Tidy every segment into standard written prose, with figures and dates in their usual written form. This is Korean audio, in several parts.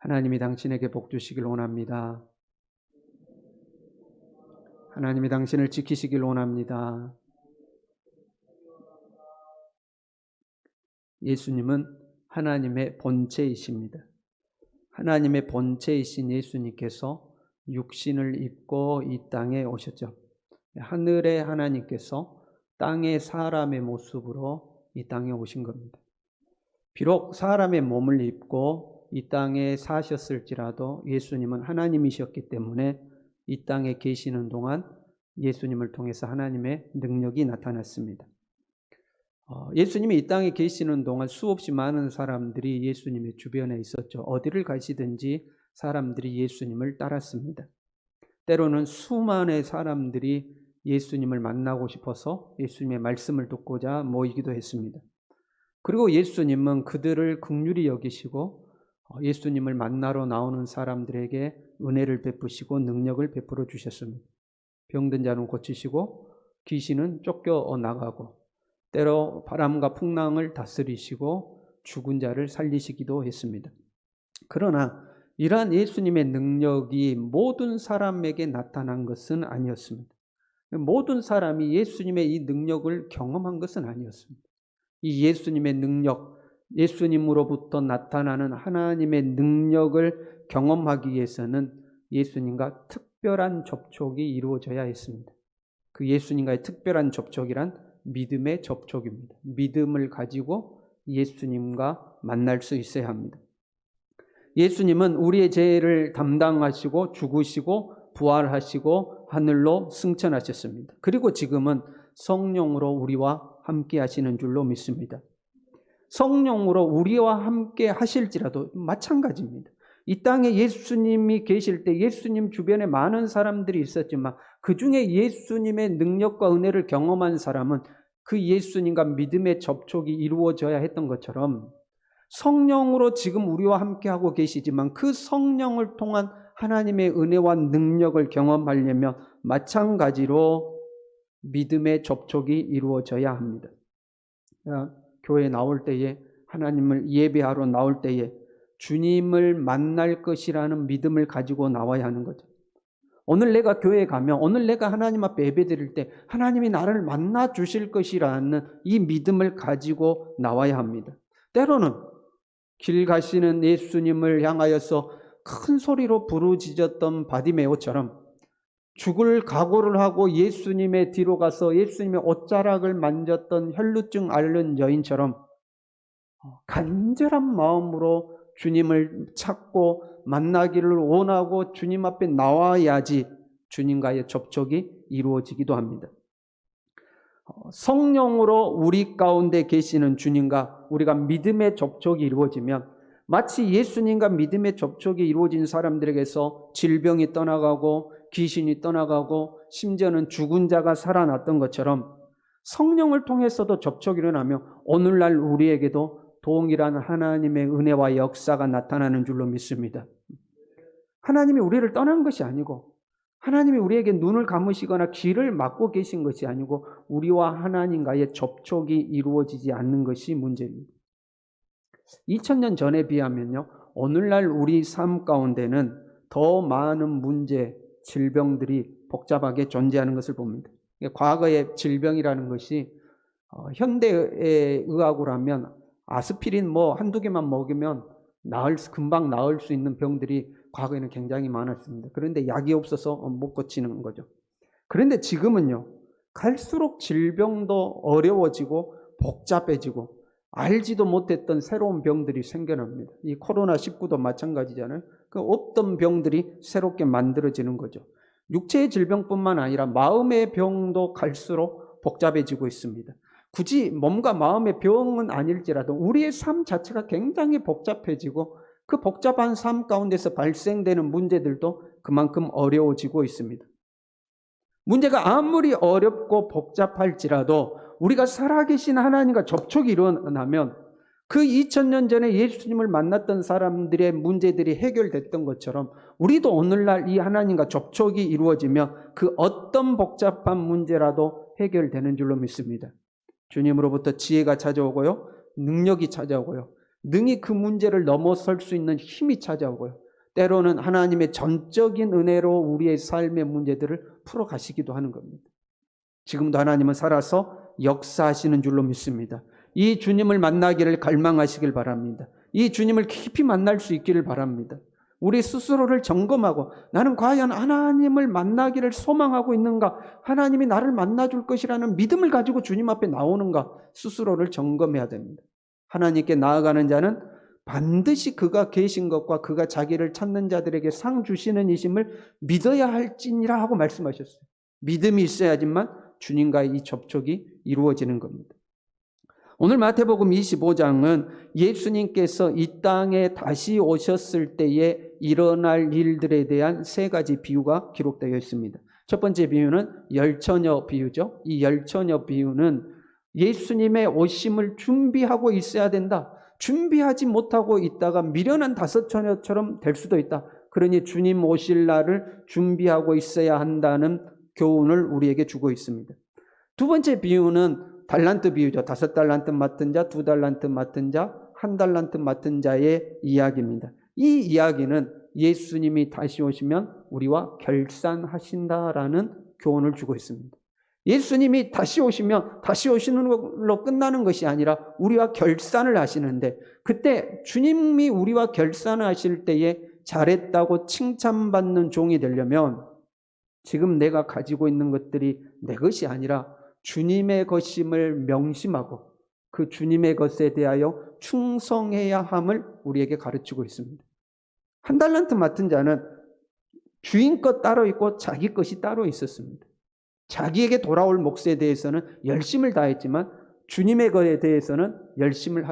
하나님이 당신에게 복 주시길 원합니다. 하나님이 당신을 지키시길 원합니다. 예수님은 하나님의 본체이십니다. 하나님의 본체이신 예수님께서 육신을 입고 이 땅에 오셨죠. 하늘의 하나님께서 땅의 사람의 모습으로 이 땅에 오신 겁니다. 비록 사람의 몸을 입고 이 땅에 사셨을지라도 예수님은 하나님이셨기 때문에 이 땅에 계시는 동안 예수님을 통해서 하나님의 능력이 나타났습니다. 예수님이 이 땅에 계시는 동안 수없이 많은 사람들이 예수님의 주변에 있었죠. 어디를 가시든지 사람들이 예수님을 따랐습니다. 때로는 수많은 사람들이 예수님을 만나고 싶어서 예수님의 말씀을 듣고자 모이기도 했습니다. 그리고 예수님은 그들을 긍휼히 여기시고 예수님을 만나러 나오는 사람들에게 은혜를 베푸시고 능력을 베풀어 주셨습니다. 병든 자는 고치시고 귀신은 쫓겨나가고 때로 바람과 풍랑을 다스리시고 죽은 자를 살리시기도 했습니다. 그러나 이러한 예수님의 능력이 모든 사람에게 나타난 것은 아니었습니다. 모든 사람이 예수님의 이 능력을 경험한 것은 아니었습니다. 이 예수님의 능력, 예수님으로부터 나타나는 하나님의 능력을 경험하기 위해서는 예수님과 특별한 접촉이 이루어져야 했습니다. 그 예수님과의 특별한 접촉이란 믿음의 접촉입니다. 믿음을 가지고 예수님과 만날 수 있어야 합니다. 예수님은 우리의 죄를 담당하시고 죽으시고 부활하시고 하늘로 승천하셨습니다. 그리고 지금은 성령으로 우리와 함께 하시는 줄로 믿습니다. 성령으로 우리와 함께 하실지라도 마찬가지입니다. 이 땅에 예수님이 계실 때 예수님 주변에 많은 사람들이 있었지만 그 중에 예수님의 능력과 은혜를 경험한 사람은 그 예수님과 믿음의 접촉이 이루어져야 했던 것처럼 성령으로 지금 우리와 함께하고 계시지만 그 성령을 통한 하나님의 은혜와 능력을 경험하려면 마찬가지로 믿음의 접촉이 이루어져야 합니다. 교회에 나올 때에 하나님을 예배하러 나올 때에 주님을 만날 것이라는 믿음을 가지고 나와야 하는 거죠. 오늘 내가 교회에 가면 오늘 내가 하나님 앞에 예배드릴 때 하나님이 나를 만나 주실 것이라는 이 믿음을 가지고 나와야 합니다. 때로는 길 가시는 예수님을 향하여서 큰 소리로 부르짖었던 바디메오처럼 죽을 각오를 하고 예수님의 뒤로 가서 예수님의 옷자락을 만졌던 혈루증 앓는 여인처럼 간절한 마음으로 주님을 찾고 만나기를 원하고 주님 앞에 나와야지 주님과의 접촉이 이루어지기도 합니다. 성령으로 우리 가운데 계시는 주님과 우리가 믿음의 접촉이 이루어지면 마치 예수님과 믿음의 접촉이 이루어진 사람들에게서 질병이 떠나가고 귀신이 떠나가고 심지어는 죽은 자가 살아났던 것처럼 성령을 통해서도 접촉이 일어나며 오늘날 우리에게도 동일한 하나님의 은혜와 역사가 나타나는 줄로 믿습니다. 하나님이 우리를 떠난 것이 아니고 하나님이 우리에게 눈을 감으시거나 귀를 막고 계신 것이 아니고 우리와 하나님과의 접촉이 이루어지지 않는 것이 문제입니다. 2000년 전에 비하면요, 오늘날 우리 삶 가운데는 더 많은 문제, 질병들이 복잡하게 존재하는 것을 봅니다. 과거의 질병이라는 것이 현대의 의학으로 하면 아스피린 한두 개만 먹으면 금방 나을 수 있는 병들이 과거에는 굉장히 많았습니다. 그런데 약이 없어서 못 고치는 거죠. 그런데 지금은요, 갈수록 질병도 어려워지고 복잡해지고 알지도 못했던 새로운 병들이 생겨납니다. 이 코로나19도 마찬가지잖아요. 그 없던 병들이 새롭게 만들어지는 거죠. 육체의 질병뿐만 아니라 마음의 병도 갈수록 복잡해지고 있습니다. 굳이 몸과 마음의 병은 아닐지라도 우리의 삶 자체가 굉장히 복잡해지고 그 복잡한 삶 가운데서 발생되는 문제들도 그만큼 어려워지고 있습니다. 문제가 아무리 어렵고 복잡할지라도 우리가 살아계신 하나님과 접촉이 일어나면 그 2000년 전에 예수님을 만났던 사람들의 문제들이 해결됐던 것처럼 우리도 오늘날 이 하나님과 접촉이 이루어지면 그 어떤 복잡한 문제라도 해결되는 줄로 믿습니다. 주님으로부터 지혜가 찾아오고요, 능력이 찾아오고요, 능히 그 문제를 넘어설 수 있는 힘이 찾아오고요. 때로는 하나님의 전적인 은혜로 우리의 삶의 문제들을 풀어가시기도 하는 겁니다. 지금도 하나님은 살아서 역사하시는 줄로 믿습니다. 이 주님을 만나기를 갈망하시길 바랍니다. 이 주님을 깊이 만날 수 있기를 바랍니다. 우리 스스로를 점검하고 나는 과연 하나님을 만나기를 소망하고 있는가? 하나님이 나를 만나줄 것이라는 믿음을 가지고 주님 앞에 나오는가? 스스로를 점검해야 됩니다. 하나님께 나아가는 자는 반드시 그가 계신 것과 그가 자기를 찾는 자들에게 상 주시는 이심을 믿어야 할지니라 하고 말씀하셨어요. 믿음이 있어야지만 주님과의 이 접촉이 이루어지는 겁니다. 오늘 마태복음 25장은 예수님께서 이 땅에 다시 오셨을 때에 일어날 일들에 대한 세 가지 비유가 기록되어 있습니다. 첫 번째 비유는 열처녀 비유죠. 이 열처녀 비유는 예수님의 오심을 준비하고 있어야 된다. 준비하지 못하고 있다가 미련한 다섯 처녀처럼 될 수도 있다. 그러니 주님 오실 날을 준비하고 있어야 한다는 교훈을 우리에게 주고 있습니다. 두 번째 비유는 달란트 비유죠. 5달란트 맡은 자, 2달란트 맡은 자, 1달란트 맡은 자의 이야기입니다. 이 이야기는 예수님이 다시 오시면 우리와 결산하신다라는 교훈을 주고 있습니다. 예수님이 다시 오시면 다시 오시는 걸로 끝나는 것이 아니라 우리와 결산을 하시는데, 그때 주님이 우리와 결산을 하실 때에 잘했다고 칭찬받는 종이 되려면 지금 내가 가지고 있는 것들이 내 것이 아니라 주님의 것임을 명심하고 그 주님의 것에 대하여 충성해야 함을 우리에게 가르치고 있습니다. 1달란트 맡은 자는 주인 것 따로 있고 자기 것이 따로 있었습니다. 자기에게 돌아올 몫에 대해서는 열심을 다했지만 주님의 것에 대해서는 열심을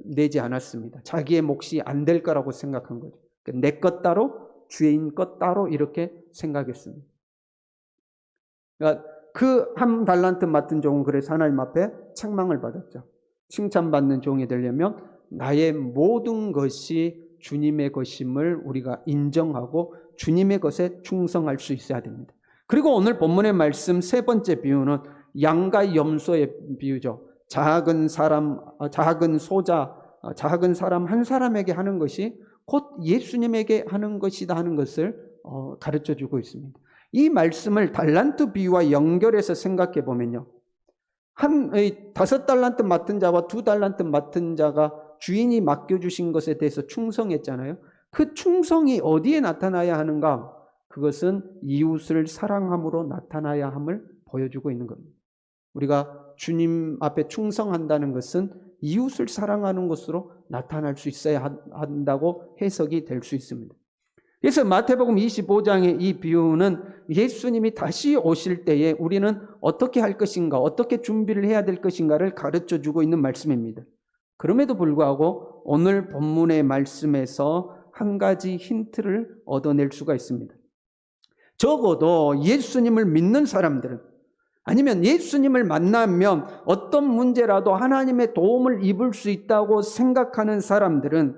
내지 않았습니다. 자기의 몫이 안 될 거라고 생각한 거죠. 내 것 따로, 주인 것 따로 이렇게 생각했습니다. 그러니까 그 1달란트 맡은 종은 그래서 하나님 앞에 책망을 받았죠. 칭찬받는 종이 되려면 나의 모든 것이 주님의 것임을 우리가 인정하고 주님의 것에 충성할 수 있어야 됩니다. 그리고 오늘 본문의 말씀 세 번째 비유는 양과 염소의 비유죠. 작은 사람 한 사람에게 하는 것이 곧 예수님에게 하는 것이다 하는 것을 가르쳐 주고 있습니다. 이 말씀을 달란트 비유와 연결해서 생각해 보면요. 5달란트 맡은 자와 2달란트 맡은 자가 주인이 맡겨주신 것에 대해서 충성했잖아요. 그 충성이 어디에 나타나야 하는가? 그것은 이웃을 사랑함으로 나타나야 함을 보여주고 있는 겁니다. 우리가 주님 앞에 충성한다는 것은 이웃을 사랑하는 것으로 나타날 수 있어야 한다고 해석이 될 수 있습니다. 그래서 마태복음 25장의 이 비유는 예수님이 다시 오실 때에 우리는 어떻게 할 것인가, 어떻게 준비를 해야 될 것인가를 가르쳐 주고 있는 말씀입니다. 그럼에도 불구하고 오늘 본문의 말씀에서 한 가지 힌트를 얻어낼 수가 있습니다. 적어도 예수님을 믿는 사람들은, 아니면 예수님을 만나면 어떤 문제라도 하나님의 도움을 입을 수 있다고 생각하는 사람들은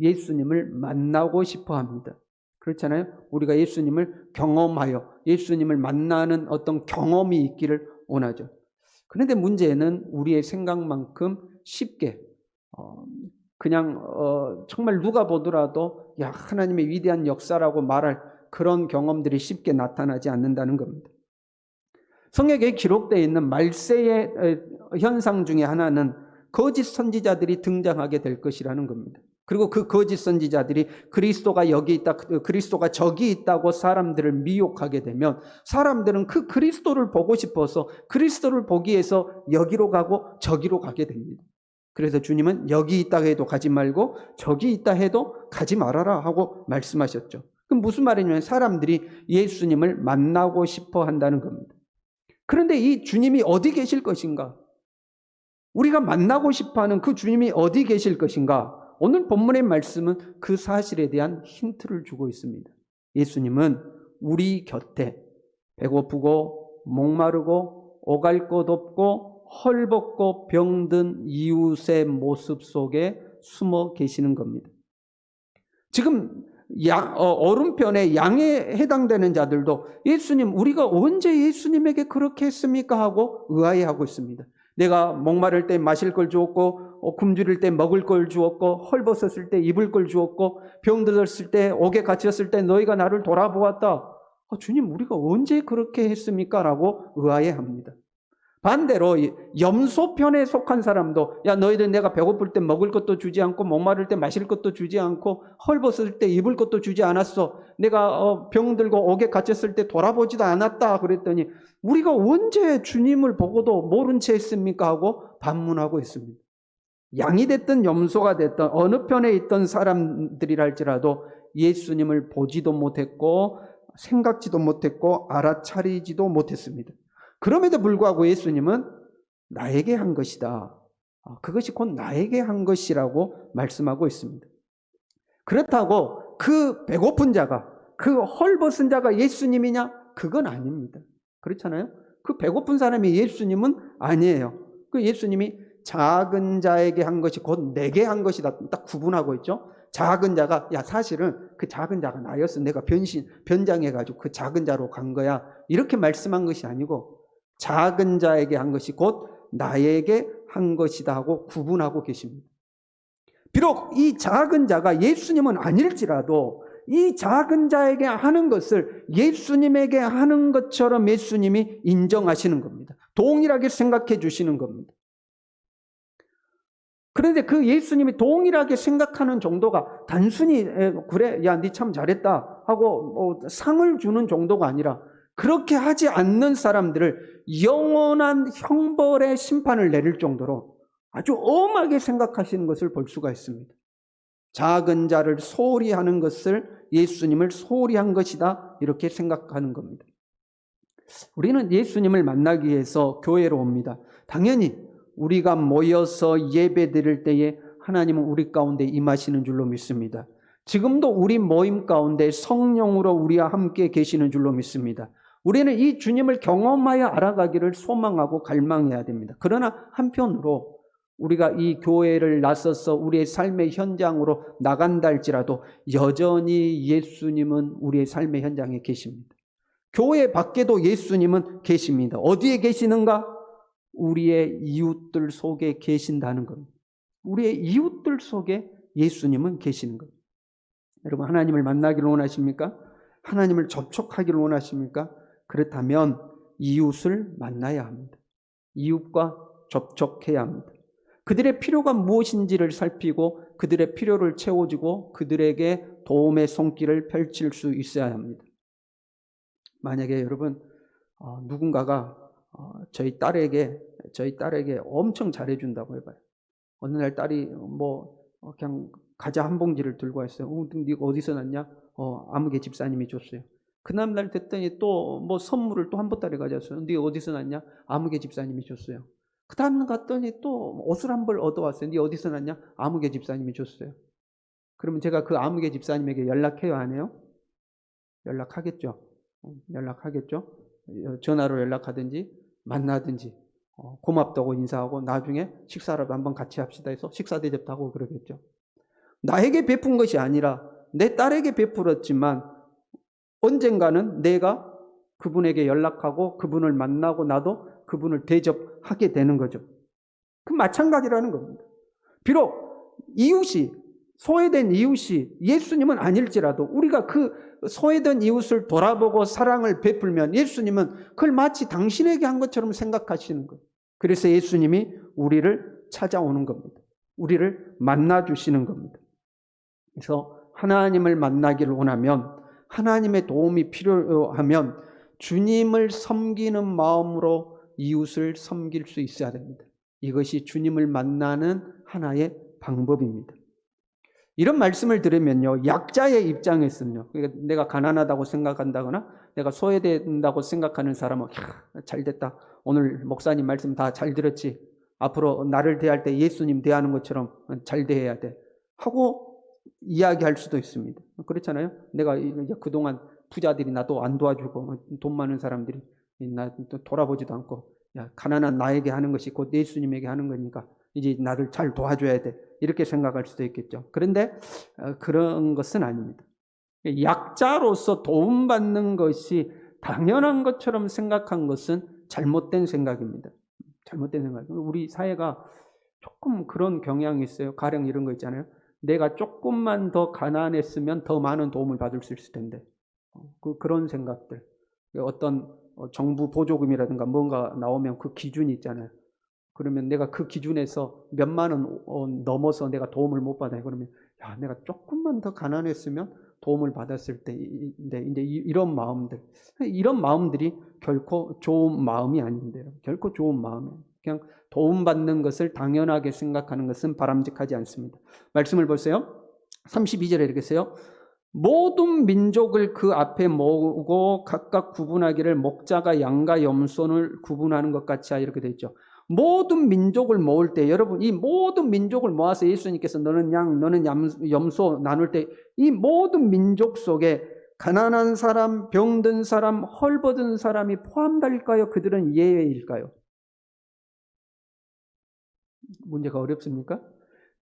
예수님을 만나고 싶어 합니다. 그렇잖아요. 우리가 예수님을 경험하여 예수님을 만나는 어떤 경험이 있기를 원하죠. 그런데 문제는 우리의 생각만큼 쉽게 그냥 정말 누가 보더라도 야, 하나님의 위대한 역사라고 말할 그런 경험들이 쉽게 나타나지 않는다는 겁니다. 성경에 기록되어 있는 말세의 현상 중에 하나는 거짓 선지자들이 등장하게 될 것이라는 겁니다. 그리고 그 거짓 선지자들이 그리스도가 여기 있다, 그리스도가 저기 있다고 사람들을 미혹하게 되면 사람들은 그 그리스도를 보고 싶어서 그리스도를 보기 위해서 여기로 가고 저기로 가게 됩니다. 그래서 주님은 여기 있다 해도 가지 말고 저기 있다 해도 가지 말아라 하고 말씀하셨죠. 그럼 무슨 말이냐면 사람들이 예수님을 만나고 싶어 한다는 겁니다. 그런데 이 주님이 어디 계실 것인가? 우리가 만나고 싶어하는 그 주님이 어디 계실 것인가? 오늘 본문의 말씀은 그 사실에 대한 힌트를 주고 있습니다. 예수님은 우리 곁에 배고프고 목마르고 오갈 곳 없고 헐벗고 병든 이웃의 모습 속에 숨어 계시는 겁니다. 지금 오른편에 양에 해당되는 자들도 예수님, 우리가 언제 예수님에게 그렇게 했습니까? 하고 의아해하고 있습니다. 내가 목마를 때 마실 걸 주었고 굶주릴 때 먹을 걸 주었고 헐벗었을 때 입을 걸 주었고 병들었을 때 옥에 갇혔을 때 너희가 나를 돌아보았다. 주님, 우리가 언제 그렇게 했습니까? 라고 의아해합니다. 반대로 염소편에 속한 사람도 야, 너희들 내가 배고플 때 먹을 것도 주지 않고 목마를 때 마실 것도 주지 않고 헐벗을 때 입을 것도 주지 않았어. 내가 병들고 옥에 갇혔을 때 돌아보지도 않았다. 그랬더니 우리가 언제 주님을 보고도 모른 채 했습니까? 하고 반문하고 있습니다. 양이 됐든 염소가 됐든 어느 편에 있던 사람들이랄지라도 예수님을 보지도 못했고 생각지도 못했고 알아차리지도 못했습니다. 그럼에도 불구하고 예수님은 나에게 한 것이다. 그것이 곧 나에게 한 것이라고 말씀하고 있습니다. 그렇다고 그 배고픈 자가, 그 헐벗은 자가 예수님이냐? 그건 아닙니다. 그렇잖아요? 그 배고픈 사람이 예수님은 아니에요. 그 예수님이 작은 자에게 한 것이 곧 내게 한 것이다. 딱 구분하고 있죠. 작은 자가, 야, 사실은 그 작은 자가 나였어. 내가 변장해가지고 그 작은 자로 간 거야. 이렇게 말씀한 것이 아니고 작은 자에게 한 것이 곧 나에게 한 것이다 하고 구분하고 계십니다. 비록 이 작은 자가 예수님은 아닐지라도 이 작은 자에게 하는 것을 예수님에게 하는 것처럼 예수님이 인정하시는 겁니다. 동일하게 생각해 주시는 겁니다. 그런데 그 예수님이 동일하게 생각하는 정도가 단순히 그래, 야, 니 참 잘했다 하고 상을 주는 정도가 아니라 그렇게 하지 않는 사람들을 영원한 형벌의 심판을 내릴 정도로 아주 엄하게 생각하시는 것을 볼 수가 있습니다. 작은 자를 소홀히 하는 것을 예수님을 소홀히 한 것이다, 이렇게 생각하는 겁니다. 우리는 예수님을 만나기 위해서 교회로 옵니다. 당연히 우리가 모여서 예배 드릴 때에 하나님은 우리 가운데 임하시는 줄로 믿습니다. 지금도 우리 모임 가운데 성령으로 우리와 함께 계시는 줄로 믿습니다. 우리는 이 주님을 경험하여 알아가기를 소망하고 갈망해야 됩니다. 그러나 한편으로 우리가 이 교회를 나서서 우리의 삶의 현장으로 나간다 할지라도 여전히 예수님은 우리의 삶의 현장에 계십니다. 교회 밖에도 예수님은 계십니다. 어디에 계시는가? 우리의 이웃들 속에 계신다는 겁니다. 우리의 이웃들 속에 예수님은 계시는 겁니다. 여러분, 하나님을 만나기를 원하십니까? 하나님을 접촉하기를 원하십니까? 그렇다면 이웃을 만나야 합니다. 이웃과 접촉해야 합니다. 그들의 필요가 무엇인지를 살피고 그들의 필요를 채워주고 그들에게 도움의 손길을 펼칠 수 있어야 합니다. 만약에 여러분 누군가가 저희 딸에게 엄청 잘해준다고 해봐요. 어느 날 딸이 그냥 과자 한 봉지를 들고 왔어요. 네가 어디서 났냐? 아무개 집사님이 줬어요. 그 다음날 됐더니 또 선물을 또 한 보따리 가져왔어요. 네 어디서 났냐? 아무개 집사님이 줬어요. 그 다음 갔더니 또 옷을 한 벌 얻어왔어요. 네 어디서 났냐? 아무개 집사님이 줬어요. 그러면 제가 그 아무개 집사님에게 연락해요, 안 해요? 연락하겠죠. 전화로 연락하든지 만나든지 고맙다고 인사하고 나중에 식사라도 한번 같이 합시다 해서 식사 대접도 하고 그러겠죠. 나에게 베푼 것이 아니라 내 딸에게 베풀었지만 언젠가는 내가 그분에게 연락하고 그분을 만나고 나도 그분을 대접하게 되는 거죠. 그 마찬가지라는 겁니다. 비록 이웃이 소외된 이웃이 예수님은 아닐지라도 우리가 그 소외된 이웃을 돌아보고 사랑을 베풀면 예수님은 그걸 마치 당신에게 한 것처럼 생각하시는 거예요. 그래서 예수님이 우리를 찾아오는 겁니다. 우리를 만나주시는 겁니다. 그래서 하나님을 만나기를 원하면 하나님의 도움이 필요하면 주님을 섬기는 마음으로 이웃을 섬길 수 있어야 됩니다. 이것이 주님을 만나는 하나의 방법입니다. 이런 말씀을 들으면요, 약자의 입장에서는요, 그러니까 내가 가난하다고 생각한다거나 내가 소외된다고 생각하는 사람은 잘됐다, 오늘 목사님 말씀 다 잘 들었지, 앞으로 나를 대할 때 예수님 대하는 것처럼 잘 대해야 돼 하고 이야기할 수도 있습니다. 그렇잖아요. 내가 그동안 부자들이 나도 안 도와주고 돈 많은 사람들이 나 돌아보지도 않고, 야, 가난한 나에게 하는 것이 곧 예수님에게 하는 거니까 이제 나를 잘 도와줘야 돼, 이렇게 생각할 수도 있겠죠. 그런데 그런 것은 아닙니다. 약자로서 도움받는 것이 당연한 것처럼 생각한 것은 잘못된 생각입니다. 잘못된 생각. 우리 사회가 조금 그런 경향이 있어요. 가령 이런 거 있잖아요. 내가 조금만 더 가난했으면 더 많은 도움을 받을 수 있을 텐데. 그런 생각들. 어떤 정부 보조금이라든가 뭔가 나오면 그 기준이 있잖아요. 그러면 내가 그 기준에서 몇만 원 넘어서 내가 도움을 못 받아요. 그러면 야, 내가 조금만 더 가난했으면 도움을 받았을 때인데 이제 이런 마음들이 결코 좋은 마음이 아닌데요. 결코 좋은 마음이에요. 그냥 도움받는 것을 당연하게 생각하는 것은 바람직하지 않습니다. 말씀을 보세요. 32절에 이렇게 써요. 모든 민족을 그 앞에 모으고 각각 구분하기를 목자가 양과 염소를 구분하는 것 같이 이렇게 되어 있죠. 모든 민족을 모을 때 여러분 이 모든 민족을 모아서 예수님께서 너는 양 너는 염소 나눌 때 이 모든 민족 속에 가난한 사람, 병든 사람, 헐벗은 사람이 포함될까요? 그들은 예외일까요? 문제가 어렵습니까?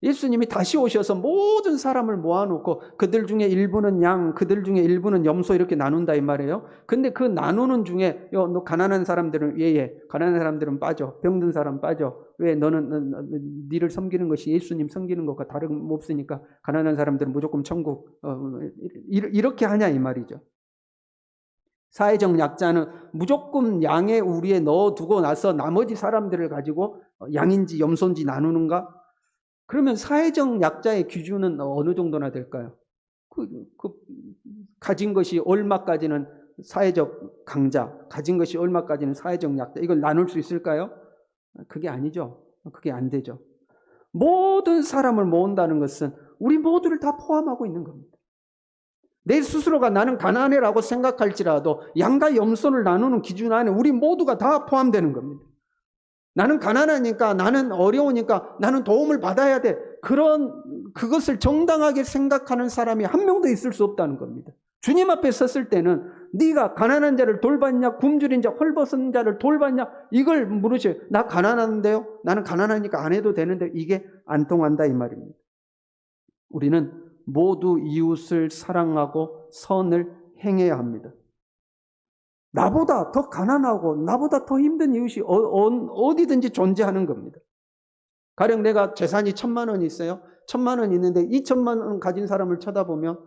예수님이 다시 오셔서 모든 사람을 모아놓고 그들 중에 일부는 양, 그들 중에 일부는 염소 이렇게 나눈다 이 말이에요. 근데 그 나누는 중에 너 가난한 사람들은 예예, 가난한 사람들은 빠져, 병든 사람 빠져. 왜 너는 니를 섬기는 것이 예수님 섬기는 것과 다름없으니까 가난한 사람들은 무조건 천국 이렇게 하냐 이 말이죠. 사회적 약자는 무조건 양의 우리에 넣어두고 나서 나머지 사람들을 가지고 양인지 염소인지 나누는가? 그러면 사회적 약자의 기준은 어느 정도나 될까요? 가진 것이 얼마까지는 사회적 강자, 가진 것이 얼마까지는 사회적 약자, 이걸 나눌 수 있을까요? 그게 아니죠. 그게 안 되죠. 모든 사람을 모은다는 것은 우리 모두를 다 포함하고 있는 겁니다. 내 스스로가 나는 가난해라고 생각할지라도 양과 염소를 나누는 기준 안에 우리 모두가 다 포함되는 겁니다. 나는 가난하니까, 나는 어려우니까, 나는 도움을 받아야 돼. 그것을 정당하게 생각하는 사람이 한 명도 있을 수 없다는 겁니다. 주님 앞에 섰을 때는 네가 가난한 자를 돌봤냐, 굶주린 자, 헐벗은 자를 돌봤냐, 이걸 물으셔요. 나 가난한데요? 나는 가난하니까 안 해도 되는데 이게 안 통한다 이 말입니다. 우리는 모두 이웃을 사랑하고 선을 행해야 합니다. 나보다 더 가난하고 나보다 더 힘든 이웃이 어디든지 존재하는 겁니다. 가령 내가 재산이 1,000만 원이 있어요. 1,000만 원이 있는데 2,000만 원 가진 사람을 쳐다보면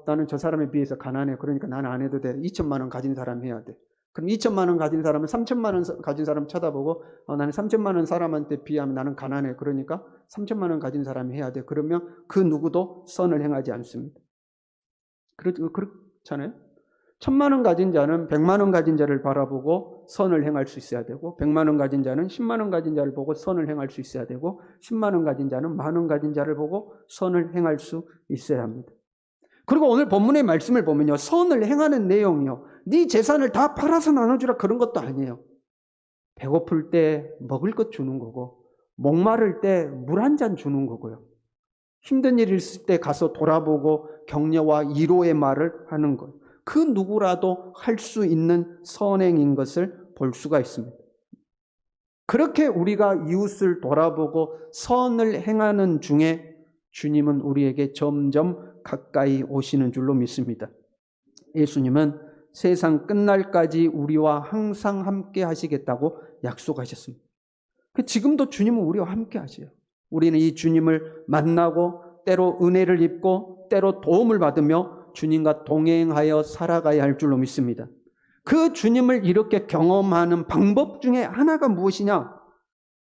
나는 저 사람에 비해서 가난해. 그러니까 나는 안 해도 돼. 2,000만 원 가진 사람 해야 돼. 그럼 2,000만 원 가진 사람은 3,000만 원 가진 사람 쳐다보고 나는 3,000만 원 사람한테 비하면 나는 가난해. 그러니까 3,000만 원 가진 사람이 해야 돼. 그러면 그 누구도 선을 행하지 않습니다. 그렇잖아요. 1,000만 원 가진 자는 100만 원 가진 자를 바라보고 선을 행할 수 있어야 되고 100만 원 가진 자는 10만 원 가진 자를 보고 선을 행할 수 있어야 되고 10만 원 가진 자는 10,000원 가진 자를 보고 선을 행할 수 있어야 합니다. 그리고 오늘 본문의 말씀을 보면요. 선을 행하는 내용이요. 네 재산을 다 팔아서 나눠주라 그런 것도 아니에요. 배고플 때 먹을 것 주는 거고 목마를 때 물 한 잔 주는 거고요. 힘든 일 있을 때 가서 돌아보고 격려와 위로의 말을 하는 거예요. 그 누구라도 할 수 있는 선행인 것을 볼 수가 있습니다. 그렇게 우리가 이웃을 돌아보고 선을 행하는 중에 주님은 우리에게 점점 가까이 오시는 줄로 믿습니다. 예수님은 세상 끝날까지 우리와 항상 함께 하시겠다고 약속하셨습니다. 지금도 주님은 우리와 함께 하세요. 우리는 이 주님을 만나고 때로 은혜를 입고 때로 도움을 받으며 주님과 동행하여 살아가야 할 줄로 믿습니다. 그 주님을 이렇게 경험하는 방법 중에 하나가 무엇이냐?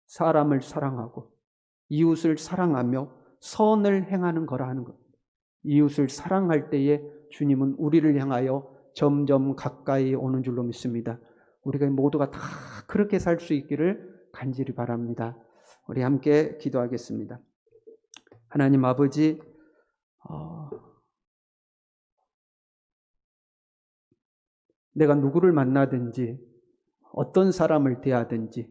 사람을 사랑하고 이웃을 사랑하며 선을 행하는 거라 하는 겁니다. 이웃을 사랑할 때에 주님은 우리를 향하여 점점 가까이 오는 줄로 믿습니다. 우리가 모두가 다 그렇게 살 수 있기를 간절히 바랍니다. 우리 함께 기도하겠습니다. 하나님 아버지, 내가 누구를 만나든지 어떤 사람을 대하든지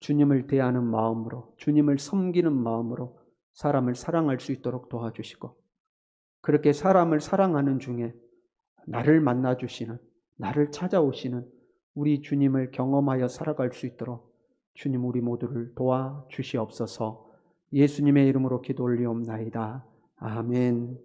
주님을 대하는 마음으로, 주님을 섬기는 마음으로 사람을 사랑할 수 있도록 도와주시고, 그렇게 사람을 사랑하는 중에 나를 만나주시는, 나를 찾아오시는 우리 주님을 경험하여 살아갈 수 있도록 주님 우리 모두를 도와주시옵소서. 예수님의 이름으로 기도 올리옵나이다. 아멘.